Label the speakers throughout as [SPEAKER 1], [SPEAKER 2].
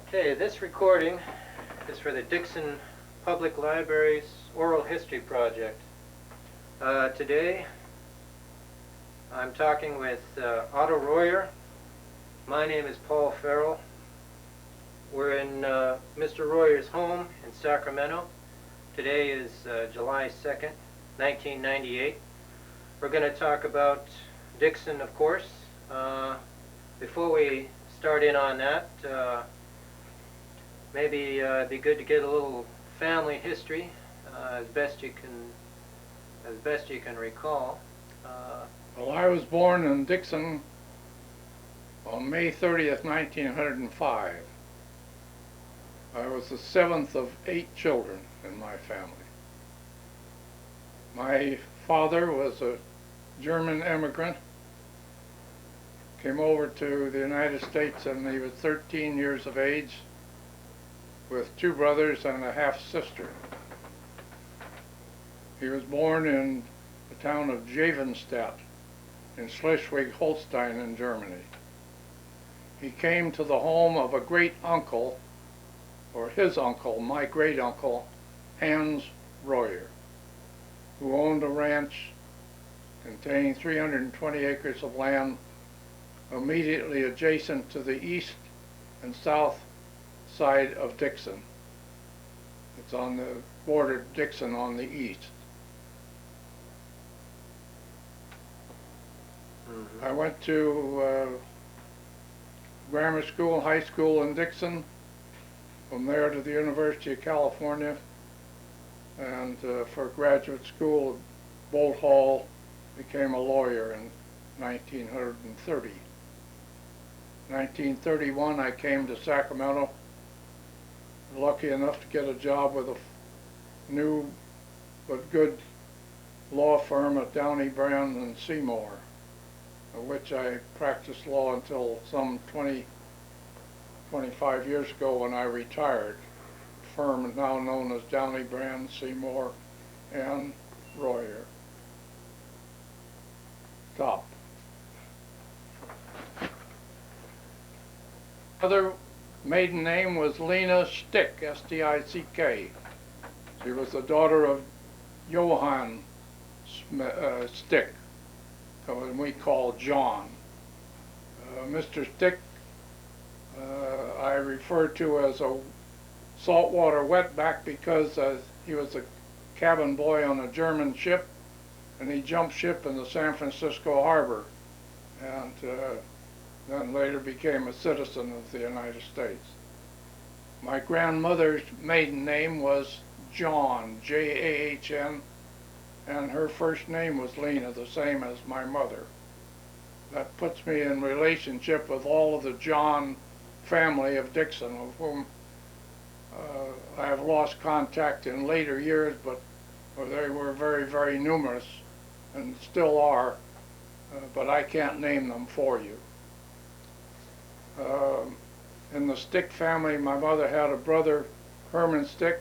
[SPEAKER 1] Okay, this recording is for the Dixon Public Library's Oral History Project. Today I'm talking with Otto Rohwer. My name is Paul Ferrell. We're in Mr. Rohwer's home in Sacramento. Today is July 2nd, 1998. We're going to talk about Dixon, of course. Before we start in on that, maybe it'd be good to get a little family history, as best you can recall.
[SPEAKER 2] Well, I was born in Dixon on May 30th, 1905. I was the seventh of 8 children in my family. My father was a German immigrant, came over to the United States when he was 13 years of age with 2 brothers and a half-sister. He was born in the town of Javenstadt in Schleswig-Holstein in Germany. He came to the home of a great uncle, or his uncle, my great uncle, Hans Rohwer, who owned a ranch containing 320 acres of land immediately adjacent to the east and south side of Dixon. It's on the border of Dixon on the east. I went to grammar school, high school in Dixon, from there to the University of California, and for graduate school at Bolt Hall, became a lawyer in 1930. 1931 I came to Sacramento, lucky enough to get a job with a new but good law firm at Downey, Brand and Seymour, of which I practiced law until some 25 years ago when I retired. The firm is now known as Downey, Brand, Seymour and Rohwer. Top. Other maiden name was Lena Stick, S-T-I-C-K. She was the daughter of Johann Stick, whom we call John. Mr. Stick I refer to as a saltwater wetback because he was a cabin boy on a German ship, and he jumped ship in the San Francisco harbor, and then later became a citizen of the United States. My grandmother's maiden name was John, J-A-H-N, and her first name was Lena, the same as my mother. That puts me in relationship with all of the John family of Dixon, of whom I have lost contact in later years, but they were very, very numerous and still are, but I can't name them for you. In the Stick family, my mother had a brother, Herman Stick.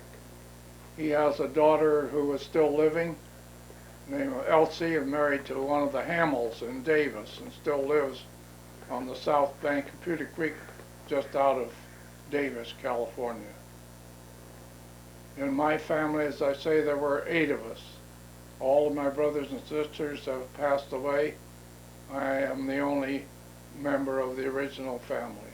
[SPEAKER 2] He has a daughter who is still living, named Elsie, married to one of the Hamels in Davis, and still lives on the south bank of Pewter Creek, just out of Davis, California. In my family, as I say, there were 8 of us. All of my brothers and sisters have passed away. I am the only member of the original family.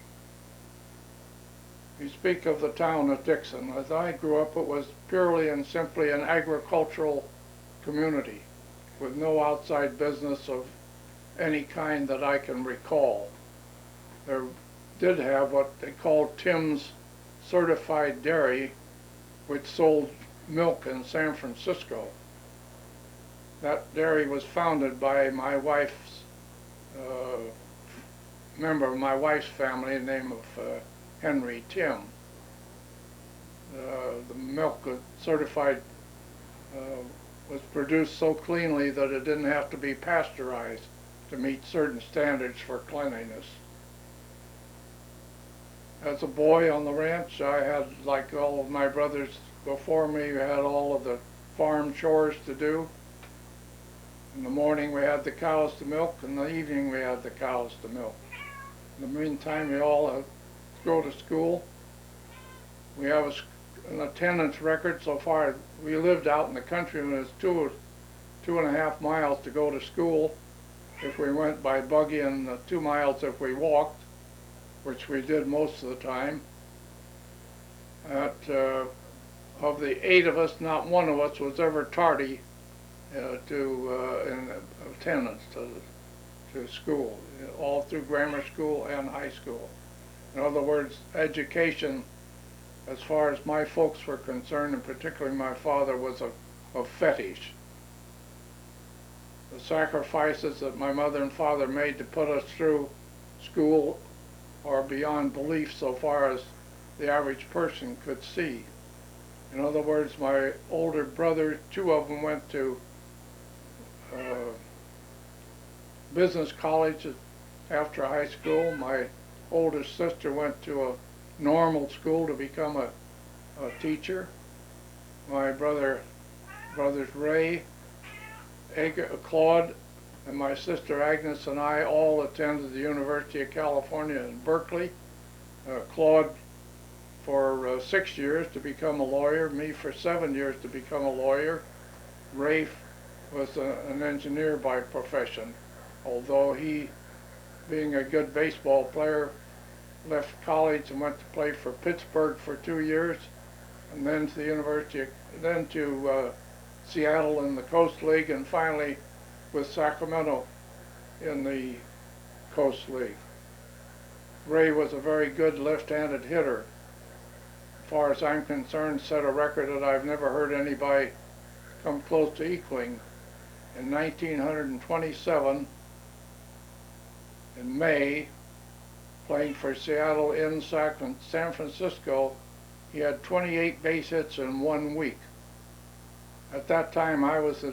[SPEAKER 2] You speak of the town of Dixon. As I grew up, it was purely and simply an agricultural community with no outside business of any kind that I can recall. There did have what they called Tim's Certified Dairy, which sold milk in San Francisco. That dairy was founded by my wife's member of my wife's family, the name of Henry Tim. The milk certified was produced so cleanly that it didn't have to be pasteurized to meet certain standards for cleanliness. As a boy on the ranch, I had, like all of my brothers before me, had all of the farm chores to do. In the morning we had the cows to milk, in the evening we had the cows to milk. In the meantime, we all go to school, We have an attendance record so far. We lived out in the country and it was 2.5 miles to go to school if we went by buggy, and 2 miles if we walked, which we did most of the time. Of the 8 of us, not one of us was ever tardy in attendance to school, all through grammar school and high school. In other words, education, as far as my folks were concerned, and particularly my father, was a fetish. The sacrifices that my mother and father made to put us through school are beyond belief so far as the average person could see. In other words, my older brother, 2 of them went to business college after high school. My oldest sister went to a normal school to become a teacher. My brothers Ray, Claude, and my sister Agnes and I all attended the University of California in Berkeley. Claude for 6 years to become a lawyer, me for 7 years to become a lawyer. Ray was an engineer by profession, although he, being a good baseball player, left college and went to play for Pittsburgh for 2 years, and then to the university, then to Seattle in the Coast League, and finally with Sacramento in the Coast League. Ray was a very good left-handed hitter. As far as I'm concerned, set a record that I've never heard anybody come close to equaling. In 1927, in May, playing for Seattle in San Francisco, he had 28 base hits in 1 week. At that time, I was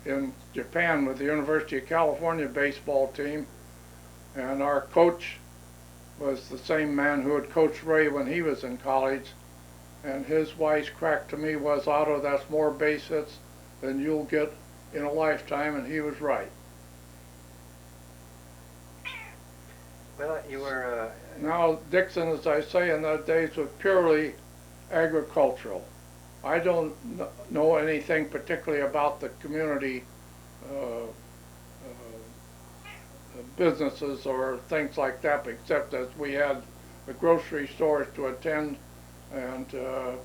[SPEAKER 2] in Japan with the University of California baseball team, and our coach was the same man who had coached Ray when he was in college, and his wisecrack to me was, "Otto, that's more base hits than you'll get in a lifetime," and he was right.
[SPEAKER 1] Well, you were...
[SPEAKER 2] Now, Dixon, as I say, in those days was purely agricultural. I don't know anything particularly about the community businesses or things like that, except that we had the grocery stores to attend and the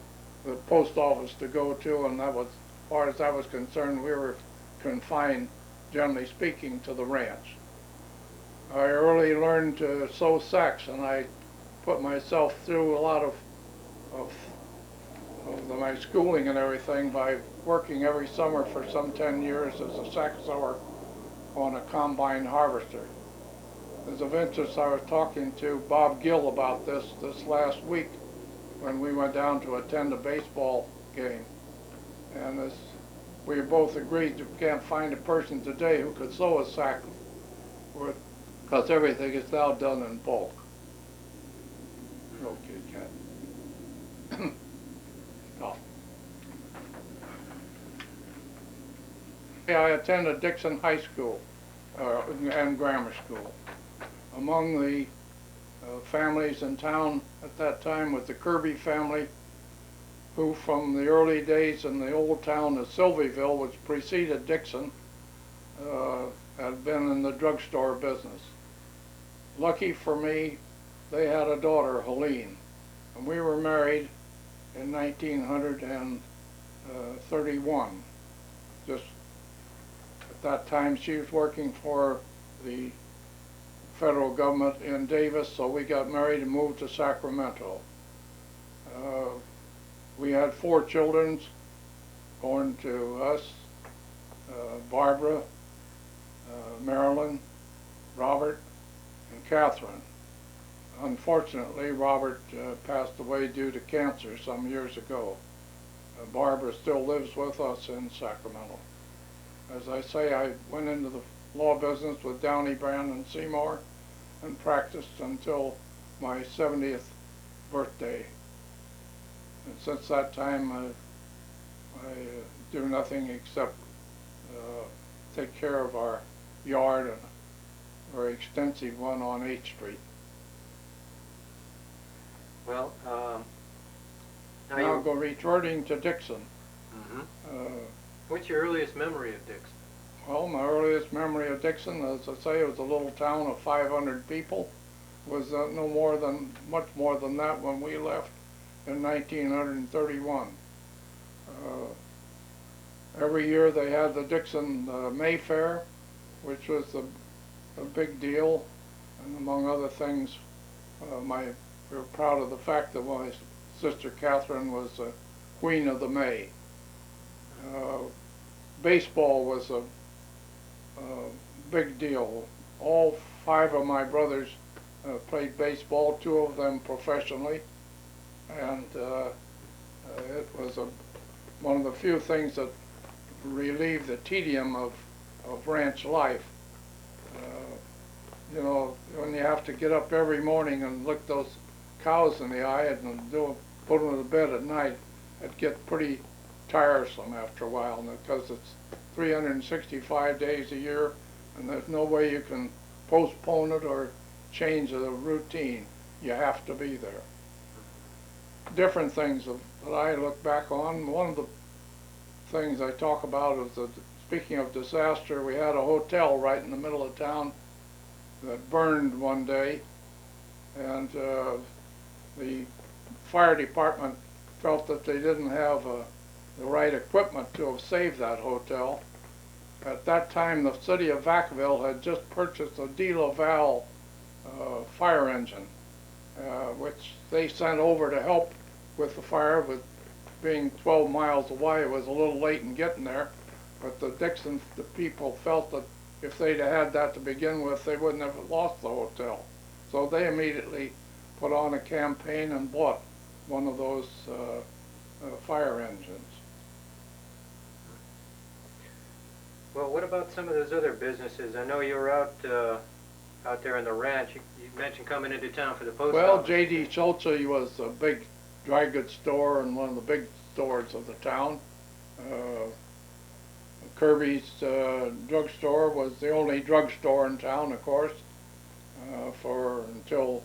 [SPEAKER 2] post office to go to, and that was, as far as that was concerned, we were confined, generally speaking, to the ranch. I early learned to sew sacks, and I put myself through a lot of my schooling and everything by working every summer for some 10 years as a sack sewer on a combine harvester. As of interest, I was talking to Bob Gill about this last week when we went down to attend a baseball game. And as we both agreed, you can't find a person today who could sew a sack because everything is now done in bulk. Okay, cat. Oh. Yeah, I attended Dixon High School and grammar school. Among the families in town at that time was the Kirby family, who from the early days in the old town of Sylvieville, which preceded Dixon, had been in the drugstore business. Lucky for me, they had a daughter, Helene, and we were married in 1931. Just at that time, she was working for the federal government in Davis, so we got married and moved to Sacramento. We had 4 children born to us, Barbara, Marilyn, Robert, and Catherine. Unfortunately, Robert passed away due to cancer some years ago. Barbara still lives with us in Sacramento. As I say, I went into the law business with Downey, Brand, and Seymour and practiced until my 70th birthday. And since that time, I do nothing except take care of our yard, and a very extensive one on 8th Street.
[SPEAKER 1] Well,
[SPEAKER 2] Now go returning to Dixon.
[SPEAKER 1] What's your earliest memory of Dixon?
[SPEAKER 2] Well, my earliest memory of Dixon, as I say, it was a little town of 500 people. Was much more than that when we left in 1931. Every year they had the Dixon May Fair, which was a big deal, and among other things, we were proud of the fact that my sister Catherine was Queen of the May. Baseball was a big deal. All 5 of my brothers played baseball, 2 of them professionally, and it was one of the few things that relieved the tedium of ranch life. You know, when you have to get up every morning and look those cows in the eye and put them to bed at night, it gets pretty tiresome after a while, because it's 365 days a year, and there's no way you can postpone it or change the routine. You have to be there. Different things that I look back on. One of the things I talk about is that, speaking of disaster, we had a hotel right in the middle of town that burned one day, and the fire department felt that they didn't have the right equipment to have saved that hotel. At that time, the city of Vacaville had just purchased a De La Valle fire engine, which they sent over to help with the fire. But being 12 miles away, it was a little late in getting there. But the people felt that if they'd had that to begin with, they wouldn't have lost the hotel. So they immediately put on a campaign and bought one of those fire engines.
[SPEAKER 1] Well, what about some of those other businesses? I know you were out there in the ranch. You mentioned coming into town for the post office.
[SPEAKER 2] Well, J.D. Schultz was a big dry goods store and one of the big stores of the town. Kirby's drugstore was the only drugstore in town, of course, until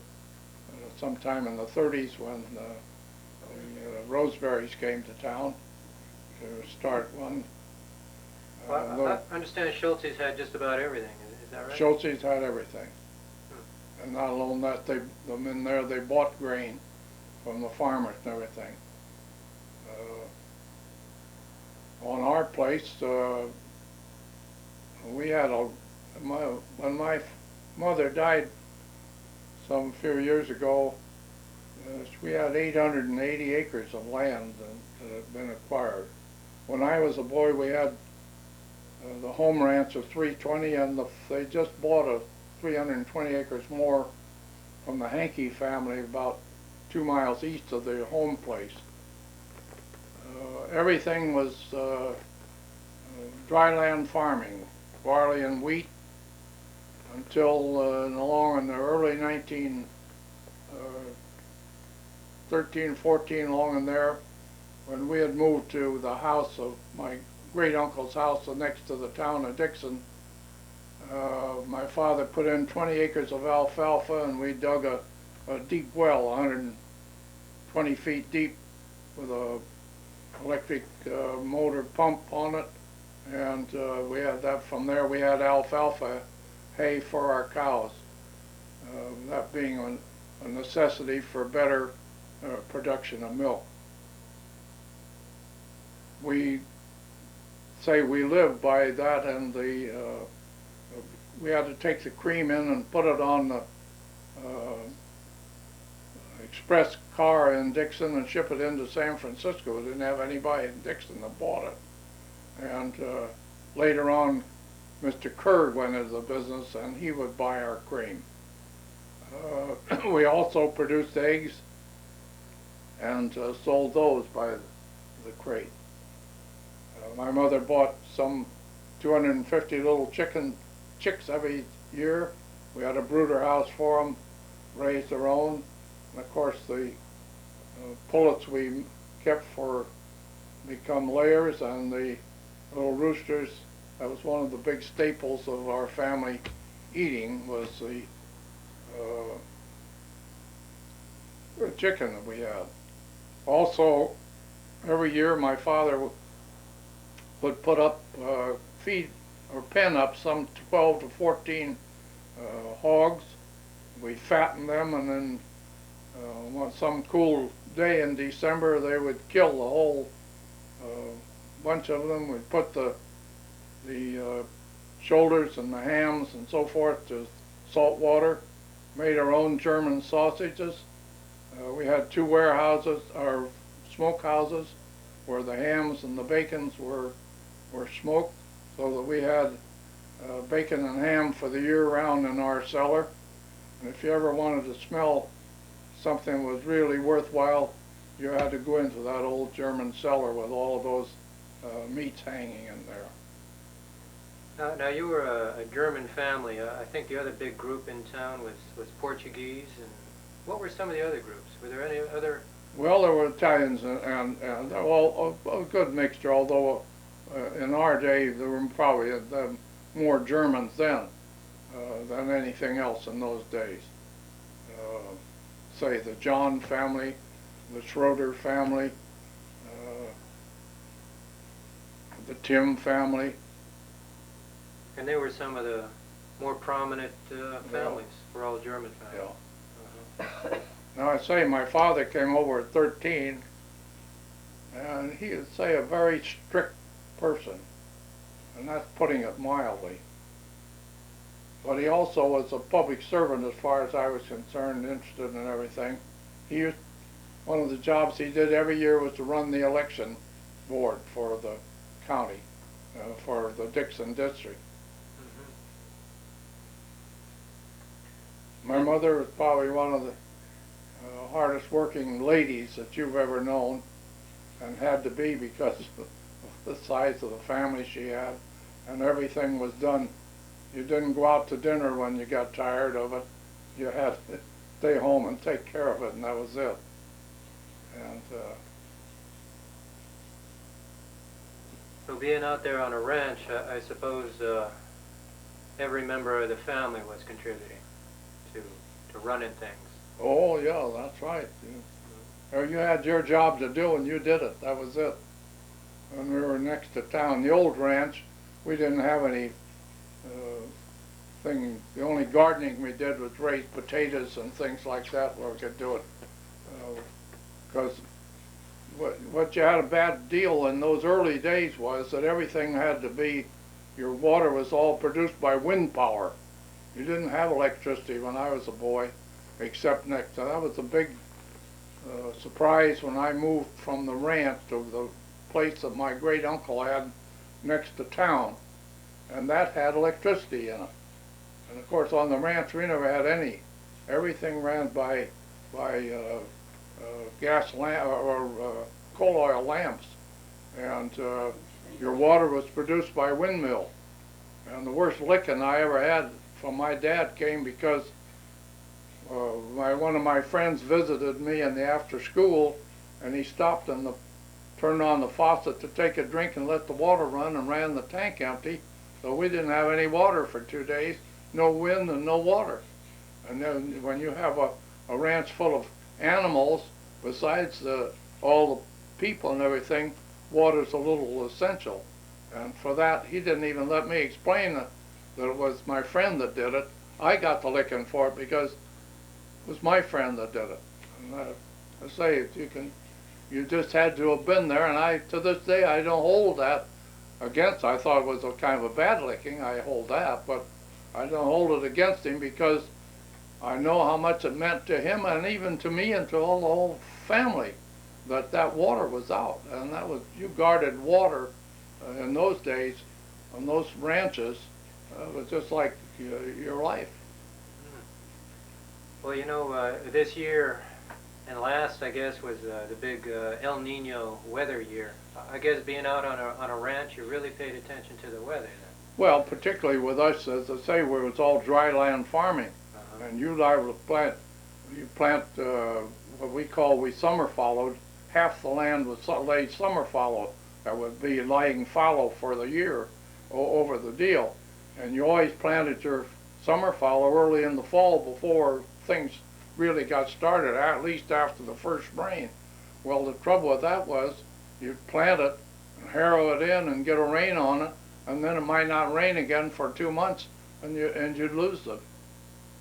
[SPEAKER 2] sometime in the 30s when the Roseberries came to town to start one.
[SPEAKER 1] Well, I understand Schultz's had just about everything. Is that right?
[SPEAKER 2] Schultz's had everything. And not alone that, in there they bought grain from the farmers and everything. On our place, we had when my mother died some few years ago, we had 880 acres of land that had been acquired. When I was a boy, we had the home ranch of 320, and they just bought 320 acres more from the Hankey family about 2 miles east of the home place. Everything was dryland farming, barley and wheat, until along in the early 1913, 14, along in there, when we had moved to the house of my great uncle's house next to the town of Dixon. My father put in 20 acres of alfalfa, and we dug a deep well, 120 feet deep, with a electric motor pump on it, and we had that. From there we had alfalfa hay for our cows, that being a necessity for better production of milk. We say we lived by that, and we had to take the cream in and put it on the express car in Dixon and ship it into San Francisco. We didn't have anybody in Dixon that bought it. And later on, Mr. Kerr went into the business, and he would buy our cream. We also produced eggs and sold those by the crate. My mother bought some 250 little chicks every year. We had a brooder house for them, raised their own. And of course the pullets we kept for become layers, and the little roosters, that was one of the big staples of our family eating, was the chicken that we had. Also, every year my father would put up, feed or pen up some 12 to 14 hogs. We fattened them, and then on some cool day in December they would kill the whole bunch of them. We'd put the shoulders and the hams and so forth to salt water, made our own German sausages. We had 2 warehouses, or smoke houses, where the hams and the bacons were smoked, so that we had bacon and ham for the year round in our cellar. And if you ever wanted to smell something was really worthwhile, you had to go into that old German cellar with all of those meats hanging in there.
[SPEAKER 1] Now you were a German family. I think the other big group in town was Portuguese. And what were some of the other groups? Were there any other?
[SPEAKER 2] Well, there were Italians and all a good mixture, although in our day there were probably more Germans then than anything else in those days. Say the John family, the Schroeder family, the Tim family.
[SPEAKER 1] And they were some of the more prominent families, were all German families.
[SPEAKER 2] Yeah. Now I say my father came over at 13, and he would say a very strict person, and that's putting it mildly. But he also was a public servant as far as I was concerned, interested in everything. One of the jobs he did every year was to run the election board for the county, for the Dixon district. My mother was probably one of the hardest working ladies that you've ever known, and had to be because of the size of the family she had, and everything was done. You didn't go out to dinner when you got tired of it. You had to stay home and take care of it, and that was it. And
[SPEAKER 1] so being out there on a ranch, I suppose every member of the family was contributing to running things.
[SPEAKER 2] oh yeah, that's right. You had your job to do, and you did it. That was it. When we were next to town, the old ranch, we didn't have any thing. The only gardening we did was raise potatoes and things like that where we could do it. Because what you had a bad deal in those early days was that everything had to be, your water was all produced by wind power. You didn't have electricity when I was a boy, except next to that was a big surprise when I moved from the ranch to the place that my great uncle had next to town, and that had electricity in it. And of course on the ranch we never had any. Everything ran by gas lamp or coal oil lamps, and your water was produced by windmill. And the worst licking I ever had from my dad came because one of my friends visited me in the after school, and he stopped and turned on the faucet to take a drink and let the water run and ran the tank empty. So we didn't have any water for 2 days, no wind and no water. And then when you have a ranch full of animals, besides all the people and everything, water's a little essential. And for that, he didn't even let me explain that it was my friend that did it. I got the licking for it because it was my friend that did it. And I say, you just had to have been there, and to this day, I don't hold that against. I thought it was a kind of a bad licking, I hold that, but I don't hold it against him because I know how much it meant to him and even to me and to all the whole family that water was out. And that was, you guarded water in those days on those ranches. It was just like your life.
[SPEAKER 1] Well, you know, this year and last, I guess, was the big El Nino weather year. I guess being out on a ranch, you really paid attention to the weather then.
[SPEAKER 2] Well, particularly with us, as I say, where it was all dry land farming. And you liable to plant what we summer followed. Half the land was laid summer fallow. That would be lying fallow for the year over the deal. And you always planted your summer fallow early in the fall before things really got started, at least after the first rain. Well, the trouble with that was you'd plant it, and harrow it in, and get a rain on it, and then it might not rain again for 2 months, and you'd lose them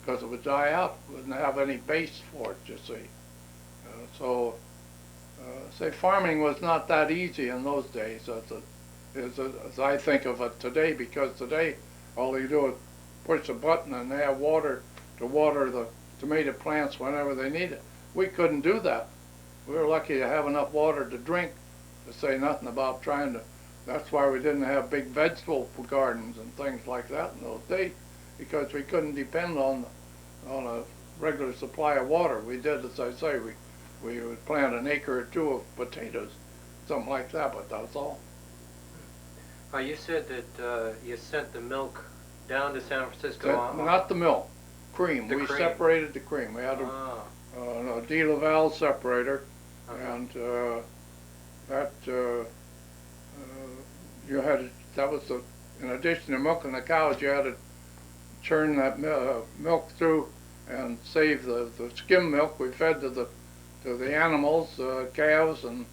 [SPEAKER 2] because it would die out. It wouldn't have any base for it, you see. Say farming was not that easy in those days as I think of it today, because today all you do is push a button and they have water to water the tomato plants whenever they need it. We couldn't do that. We were lucky to have enough water to drink, to say nothing about trying to. That's why we didn't have big vegetable gardens and things like that in those days, because we couldn't depend on a regular supply of water. We did, as I say, we would plant an acre or two of potatoes, something like that, but that's all.
[SPEAKER 1] You said that you sent the milk down to San Francisco.
[SPEAKER 2] Not the milk, cream.
[SPEAKER 1] The
[SPEAKER 2] We
[SPEAKER 1] cream.
[SPEAKER 2] separated the cream. We had a De Laval separator, and that you had that was in addition to milking the cows, you had to churn that milk through and save the skim milk we fed to the animals, calves and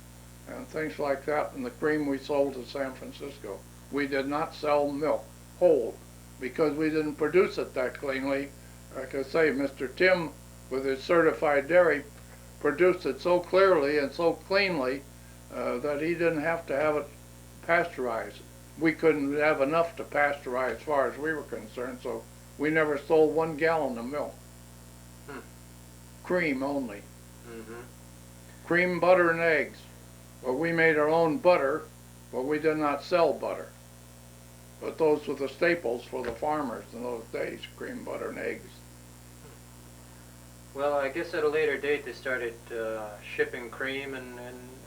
[SPEAKER 2] things like that, and the cream we sold to San Francisco. We did not sell milk whole because we didn't produce it that cleanly. Like I say, Mr. Tim, with his certified dairy, produced it so clearly and so cleanly that he didn't have to have it pasteurized. We couldn't have enough to pasteurize as far as we were concerned, so we never sold 1 gallon of milk. Cream only. Cream, butter, and eggs. Well, we made our own butter, but we did not sell butter. But those were the staples for the farmers in those days, cream, butter, and eggs.
[SPEAKER 1] Well, I guess at a later date they started shipping cream and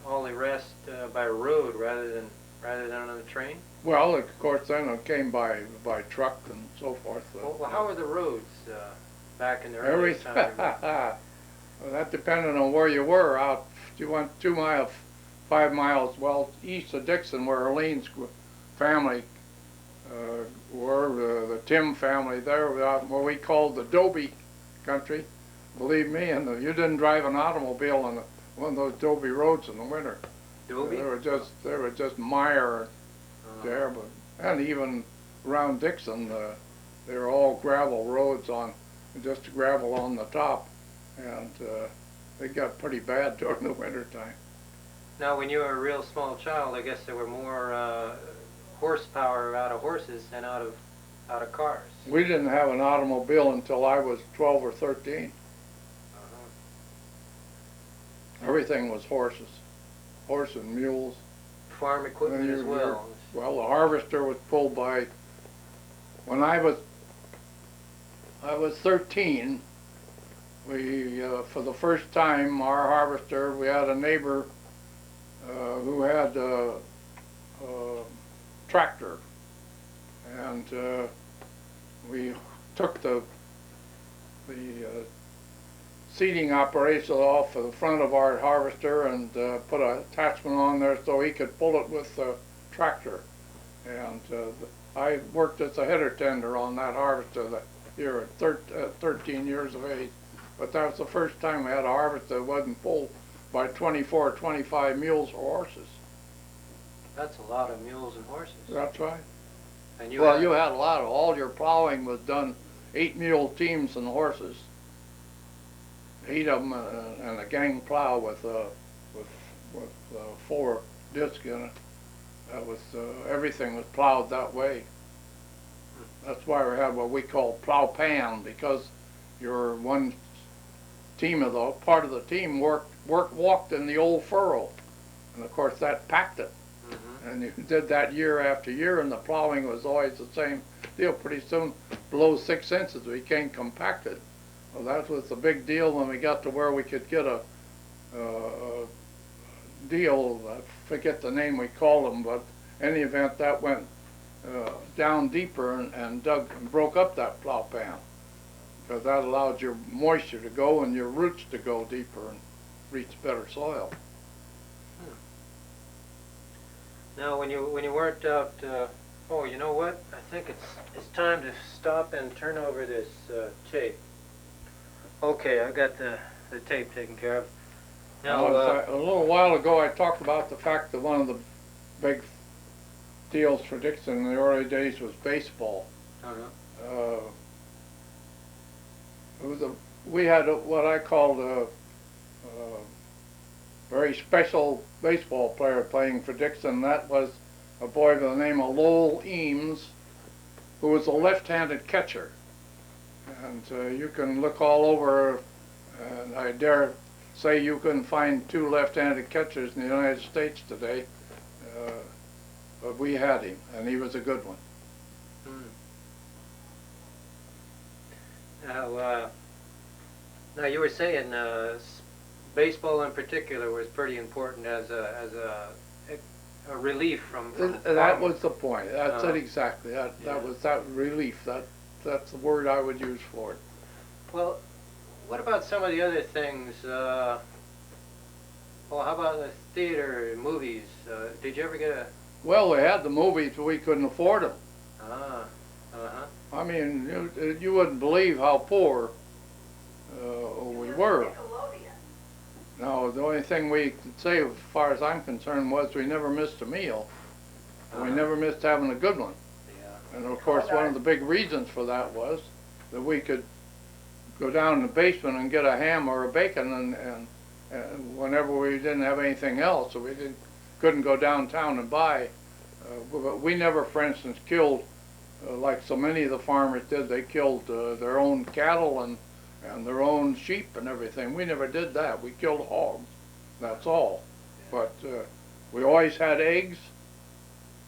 [SPEAKER 1] all the rest by road rather than on a train.
[SPEAKER 2] Well, of course, then it came by truck and so forth.
[SPEAKER 1] Well, how were the roads back in the early time?
[SPEAKER 2] Well, that depended on where you were. Out, you went 5 miles well east of Dixon, where Arlene's family were, the Tim family there, what we called the Dobie country. Believe me, and you didn't drive an automobile on one of those Dobie roads in the winter.
[SPEAKER 1] Dobie?
[SPEAKER 2] They were just mire there, and even around Dixon, they were all gravel roads just gravel on the top, and they got pretty bad during the winter time.
[SPEAKER 1] Now, when you were a real small child, I guess there were more horsepower out of horses than out of cars.
[SPEAKER 2] We didn't have an automobile until I was 12 or 13. Everything was horse and mules.
[SPEAKER 1] Farm equipment as well.
[SPEAKER 2] Well, the harvester was pulled by. When I was 13. We for the first time, our harvester. We had a neighbor who had a tractor, and we took the seeding operation off of the front of our harvester and put an attachment on there so he could pull it with the tractor. And I worked as a header tender on that harvester that year at 13 years of age. But that was the first time we had a harvester that wasn't pulled by 24 or 25 mules or horses.
[SPEAKER 1] That's a lot of mules and horses.
[SPEAKER 2] That's right.
[SPEAKER 1] And
[SPEAKER 2] you had a lot of, all your plowing was done 8 mule teams and horses. 8 of them and a gang plow with 4 discs in it. That was everything was plowed that way. That's why we had what we call plow pan, because your one team of the part of the team walked in the old furrow, and of course that packed it. And you did that year after year, and the plowing was always the same deal. Pretty soon, below 6 inches, we became compacted. Well, that was the big deal when we got to where we could get a deal. I forget the name we called them, but in any event, that went down deeper and dug and broke up that plow pan, because that allowed your moisture to go and your roots to go deeper and reach better soil.
[SPEAKER 1] Now, when you weren't out, oh, you know what? I think it's time to stop and turn over this tape. Okay, I got the tape taken care of. Now,
[SPEAKER 2] a little while ago I talked about the fact that one of the big deals for Dixon in the early days was baseball. We had what I called a very special baseball player playing for Dixon. That was a boy by the name of Lowell Eames, who was a left-handed catcher. And you can look all over, and I dare say you can find two left-handed catchers in the United States today, but we had him, and he was a good one.
[SPEAKER 1] Now you were saying baseball in particular was pretty important as a relief from
[SPEAKER 2] that was the point. That's it exactly. That was that relief. That's the word I would use for it.
[SPEAKER 1] Well, what about some of the other things? Well, how about the theater, movies? Did you ever get a...
[SPEAKER 2] Well, we had the movies, but we couldn't afford them. I mean, you wouldn't believe how poor we were. No, the only thing we could say, as far as I'm concerned, was we never missed a meal. We never missed having a good one. And of course, one of the big reasons for that was that we could go down in the basement and get a ham or a bacon, and whenever we didn't have anything else, so we couldn't go downtown and buy. But we never, for instance, killed like so many of the farmers did. They killed their own cattle and their own sheep and everything. We never did that. We killed hogs, that's all. But we always had eggs,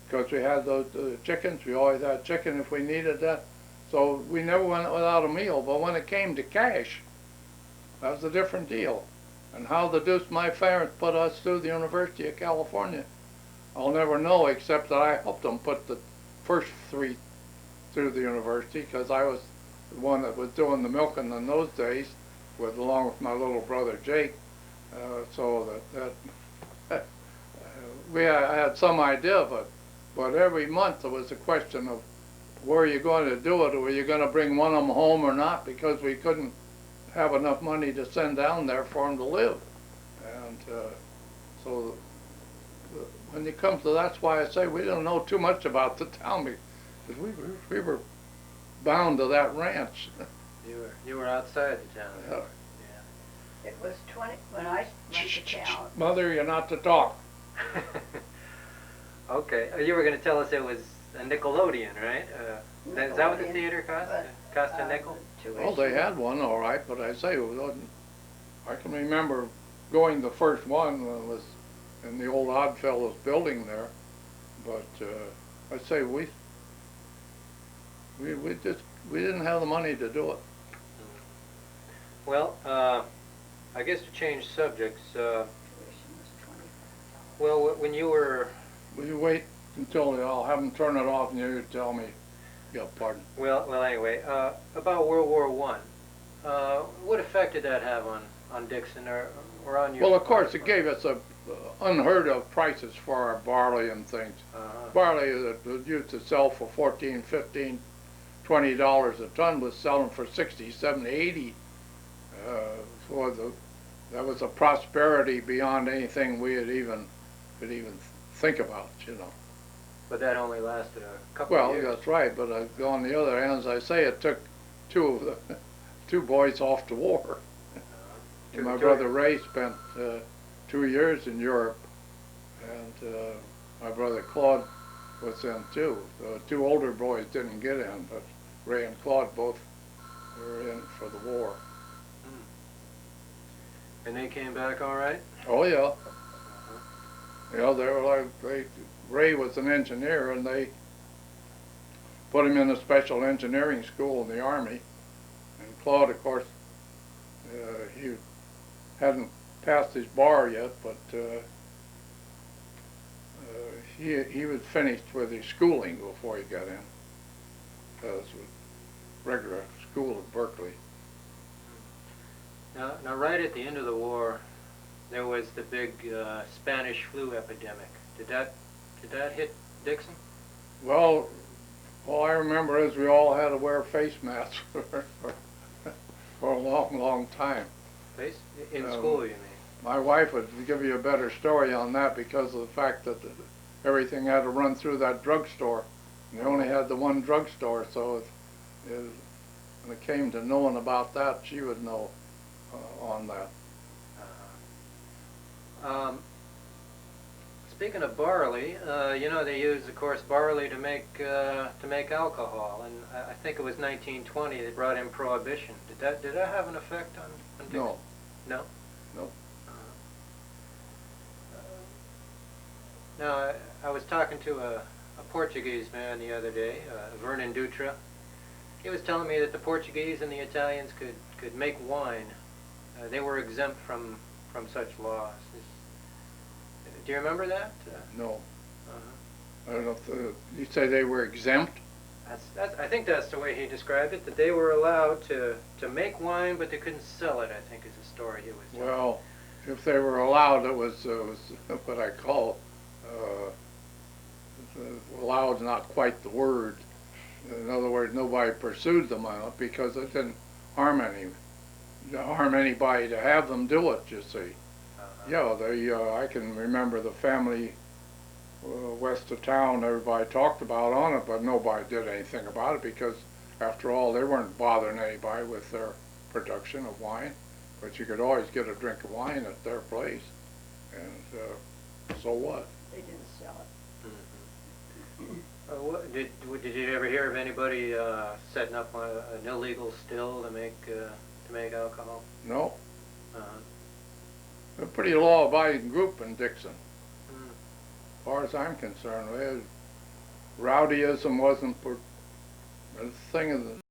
[SPEAKER 2] because we had those chickens. We always had chicken if we needed that. So we never went without a meal. But when it came to cash, that was a different deal. And how the deuce my parents put us through the University of California, I'll never know, except that I helped them put the first three through the university, because I was the one that was doing the milking in those days, along with my little brother Jake. So that I had some idea, but every month there was a question of where are you going to do it, or were you going to bring one of them home or not, because we couldn't have enough money to send down there for them to live. And so when it comes to that's why I say we don't know too much about the town, because we were bound to that ranch.
[SPEAKER 1] You were outside the town.
[SPEAKER 3] It was 20 when I went to town.
[SPEAKER 2] Mother, you're not to talk.
[SPEAKER 1] Okay, you were going to tell us it was a Nickelodeon, right? Is that what the theater cost? Cost a nickel?
[SPEAKER 2] Well, they had one, all right, but I say it wasn't. I can remember going the first one when it was in the old Oddfellows building there, but I say we didn't have the money to do it.
[SPEAKER 1] Well, I guess to change subjects. Well, when you were...
[SPEAKER 2] Will you wait until I'll have them turn it off and you tell me? Yeah, pardon.
[SPEAKER 1] Well, anyway, about World War I. What effect did that have on Dixon or on your...
[SPEAKER 2] Well, of course, it gave us unheard of prices for our barley and things. Barley that used to sell for $14, $15, $20 a ton was selling for 60, 70, 80. So that was a prosperity beyond anything we could even think about, you know.
[SPEAKER 1] But that only lasted a couple of years.
[SPEAKER 2] Well, that's right, but on the other hand, as I say, it took two boys off to war. My brother Ray spent 2 years in Europe, and my brother Claude was in too. The two older boys didn't get in, but Ray and Claude both were in for the war.
[SPEAKER 1] And they came back all right?
[SPEAKER 2] Oh yeah. You know, they were like, Ray was an engineer, and they put him in a special engineering school in the Army. And Claude, of course, he hadn't passed his bar yet, but he was finished with his schooling before he got in. Because it was regular school at Berkeley.
[SPEAKER 1] Now, right at the end of the war, there was the big Spanish flu epidemic. Did that hit Dixon?
[SPEAKER 2] Well, all I remember is we all had to wear face masks for a long, long time.
[SPEAKER 1] In school, you mean?
[SPEAKER 2] My wife would give you a better story on that because of the fact that everything had to run through that drugstore. They only had the one drugstore, so when it came to knowing about that, she would know on that.
[SPEAKER 1] Speaking of barley, you know they use, of course, barley to make alcohol, and I think it was 1920 they brought in prohibition. Did that have an effect on Dixon?
[SPEAKER 2] No.
[SPEAKER 1] No.
[SPEAKER 2] No.
[SPEAKER 1] Now I was talking to a Portuguese man the other day, Vernon Dutra. He was telling me that the Portuguese and the Italians could make wine. They were exempt from such laws. Do you remember that?
[SPEAKER 2] No. I don't know if you say they were exempt?
[SPEAKER 1] I think that's the way he described it, that they were allowed to make wine, but they couldn't sell it, I think is the story he was telling.
[SPEAKER 2] Well, if they were allowed, it was what I call, allowed not quite the word. In other words, nobody pursued them on it because it didn't harm anybody to have them do it, you see. Yeah, I can remember the family west of town, everybody talked about on it, but nobody did anything about it because, after all, they weren't bothering anybody with their production of wine. But you could always get a drink of wine at their place, and so what?
[SPEAKER 3] They didn't sell it.
[SPEAKER 1] Did you ever hear of anybody setting up an illegal still to make alcohol?
[SPEAKER 2] No. A pretty law-abiding group in Dixon. As far as I'm concerned, rowdyism wasn't a thing of the